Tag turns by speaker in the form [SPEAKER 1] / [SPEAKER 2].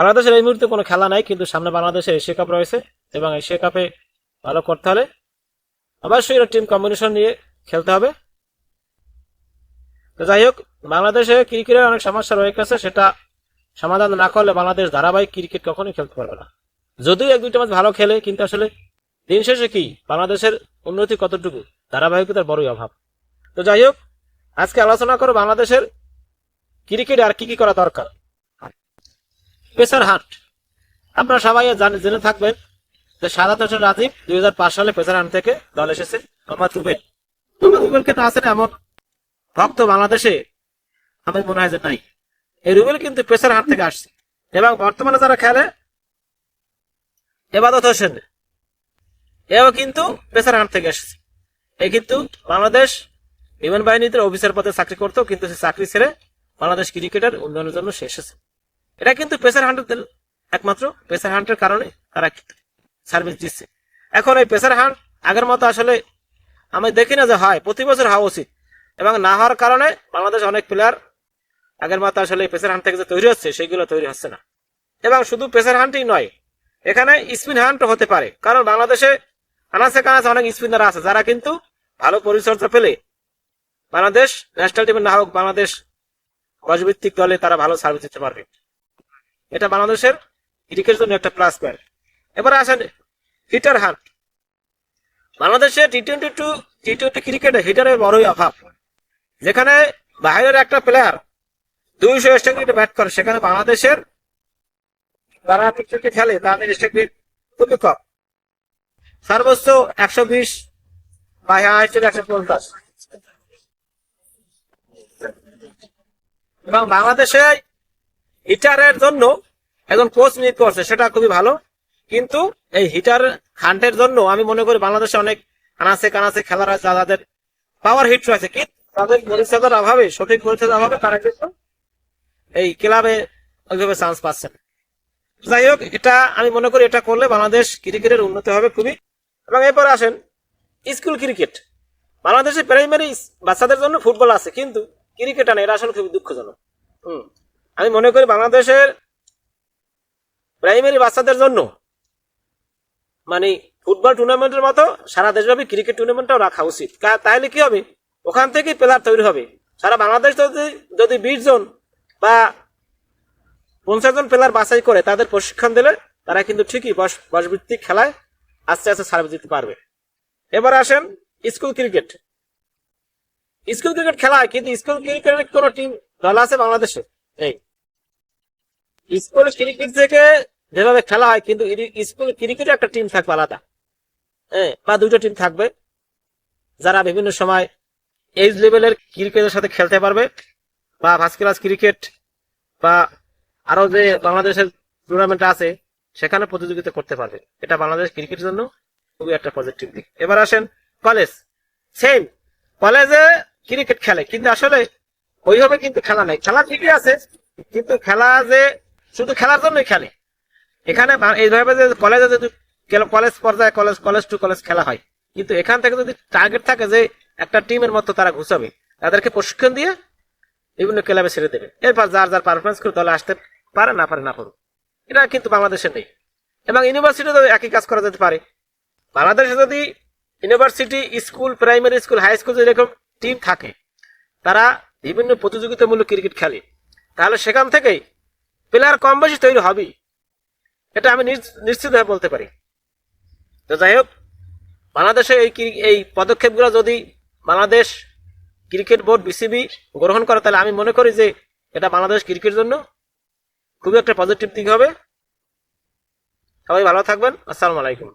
[SPEAKER 1] বাংলাদেশের এই মুহূর্তে কোনো খেলা নাই, কিন্তু সামনে বাংলাদেশের এশিয়া কাপ রয়েছে এবং এশিয়া কাপে ভালো করতে হলে অবশ্যই টিম কম্বিনেশন নিয়ে খেলতে হবে। তো যাই হোক, বাংলাদেশে ক্রিকেটের অনেক সমস্যা রয়ে গেছে, সেটা সমাধান না করলে বাংলাদেশ ধারাবাহিক ক্রিকেট কখনোই খেলতে পারবে না। যদিও এক দুইটা ম্যাচ ভালো খেলে, কিন্তু আসলে দিন শেষে কি বাংলাদেশের উন্নতি কতটুকু, ধারাবাহিকতার বড়ই অভাব। তো যাই হোক, আজকে আলোচনা করো বাংলাদেশের ক্রিকেটে আর কি কি করা দরকার। পেসার হান্ট, আপনারা সবাই জেনে থাকবেন যে সাদাত হোসেন রাজীব 2005 সালে পেসার হান্ট থেকে দল এসেছে। মোহাম্মদ রুবেলকে তো আছেন এমন ভক্ত বাংলাদেশে আমার মনে হয় যে নাই। এই রুবেল কিন্তু পেসার হান্ট থেকে আসছে এবং বর্তমানে যারা খেলে এবাদত হোসেন, এও কিন্তু পেসার হান্ট থেকে এসেছে। এই কিন্তু বাংলাদেশ বিমান বাহিনীতে অফিসার পদে চাকরি করতো, কিন্তু সে চাকরি ছেড়ে বাংলাদেশ ক্রিকেটের উন্নয়নের জন্য সে এসেছে। এটা কিন্তু পেসার হান্টের একমাত্র পেসার হান্টের কারণে তারা সার্ভিস দিচ্ছে। এখন এই পেসার হান্ট আগের মতো আসলে আমি দেখি না যে হয়, প্রতি বছর হওয়া উচিত, এবং না হওয়ার কারণে বাংলাদেশ অনেক প্লেয়ার আগের মতো আসলে পেসার হান্ট থেকে যে তৈরি হচ্ছে সেইগুলো তৈরি হচ্ছে না। এবং শুধু পেসার হান্টই নয়, এখানে স্পিন হান্টও হতে পারে, কারণ বাংলাদেশে আনাচে কানাচে অনেক স্পিনার আছে যারা কিন্তু ভালো পরিচর্যা পেলে বাংলাদেশ ন্যাশনাল টিমে না হোক, বাংলাদেশ বয়সভিত্তিক দলে তারা ভালো সার্ভিস দিতে পারবে। এটা বাংলাদেশের ক্রিকেটের জন্য একটা প্লাস পয়েন্ট। এবারে আসেন হিটার হান্ট। বাংলাদেশে টি-20 ক্রিকেটে হিটারের বড়ই অভাব। যেখানে বাইরের একটা প্লেয়ার 200 স্ট্রাইক ব্যাট করে, সেখানে বাংলাদেশের যারা টি-20 খেলে তাদের স্ট্রাইক খুবই কম, সর্বোচ্চ 120 বা 150। এবং বাংলাদেশে হিটারের জন্য একজন কোচ নিয়োগ করছে, সেটা খুবই ভালো, কিন্তু এই হিটার হান্টের জন্য আমি মনে করি বাংলাদেশে অনেক আনাচে কানাচে খেলার যাদের পাওয়ার হিট রয়েছে, কিন্তু তাদের পরিচর্যার অভাবে, সঠিক পরিচর্যার অভাবে তারা কিন্তু এই ক্লাবে ওইভাবে চান্স পাচ্ছে না। যাই হোক, এটা আমি মনে করি এটা করলে বাংলাদেশ ক্রিকেটের উন্নতি হবে খুবই। এবং এরপর আসেন স্কুল ক্রিকেট। বাংলাদেশে প্রাইমারি বাচ্চাদের জন্য ফুটবল আছে, কিন্তু ক্রিকেট আনে, এটা আসলে খুবই দুঃখজনক। আমি মনে করি বাংলাদেশের প্রাইমারি বাচ্চাদের জন্য মানে ফুটবল টুর্নামেন্টের মতো সারা দেশব্যাপী ক্রিকেট টুর্নামেন্টটাও রাখা উচিত। তাহলে কি হবে, ওখান থেকেই প্লেয়ার তৈরি হবে। সারা বাংলাদেশ যদি 20 জন বা 50 জন প্লেয়ার বাছাই করে তাদের প্রশিক্ষণ দিলে তারা কিন্তু ঠিকই বয়সভিত্তিক খেলায় আস্তে আস্তে সার্ভিস দিতে পারবে। এবার আসেন স্কুল ক্রিকেট। স্কুল ক্রিকেট খেলা হয়, কিন্তু স্কুল ক্রিকেটের কোন টিম দল আছে বাংলাদেশে? এই স্কুল ক্রিকেট থেকে যেভাবে খেলা হয়, কিন্তু স্কুল ক্রিকেটে একটা টিম থাকবে আলাদা, বা 2টো টিম থাকবে যারা বিভিন্ন সময় এজ লেভেলের ক্রিকেটের সাথে খেলতে পারবে, বা ফার্স্ট ক্লাস ক্রিকেট বা আরো যে বাংলাদেশের টুর্নামেন্ট আছে সেখানে প্রতিযোগিতা করতে পারবে। এটা বাংলাদেশ ক্রিকেটের জন্য খুবই একটা পজিটিভ দিক। এবার আসেন কলেজ। সেম কলেজে ক্রিকেট খেলে, কিন্তু আসলে ওইভাবে কিন্তু খেলা নাই। খেলা ঠিকই আছে, কিন্তু খেলা যে শুধু খেলার জন্যই খেলে। এখানে এইভাবে যে কলেজে যদি কলেজ পর্যায়ে কলেজ টু কলেজ খেলা হয়, কিন্তু এখান থেকে যদি টার্গেট থাকে যে একটা টিমের মতো তারা ঘুষাবে, তাদেরকে প্রশিক্ষণ দিয়ে বিভিন্ন ক্লাবে ছেড়ে দেবে, এরপর যার পারফরমেন্স করে দলে আসতে পারে, না পারে না পারুক। এটা কিন্তু বাংলাদেশে নেই। এবং ইউনিভার্সিটিতে একই কাজ করা যেতে পারে। বাংলাদেশে যদি university, school, primary school, high school এরকম টিম থাকে, তারা বিভিন্ন প্রতিযোগিতামূলক ক্রিকেট খেলে, তাহলে সেখান থেকেই প্লেয়ার কম বেশি তৈরি হবেই, এটা আমি নিশ্চিতভাবে বলতে পারি। তো যাই হোক, বাংলাদেশে এই পদক্ষেপগুলো যদি বাংলাদেশ ক্রিকেট বোর্ড, বিসিবি গ্রহণ করে, তাহলে আমি মনে করি যে এটা বাংলাদেশ ক্রিকেটের জন্য খুবই একটা পজিটিভ দিক হবে। সবাই ভালো থাকবেন। আসসালামু আলাইকুম।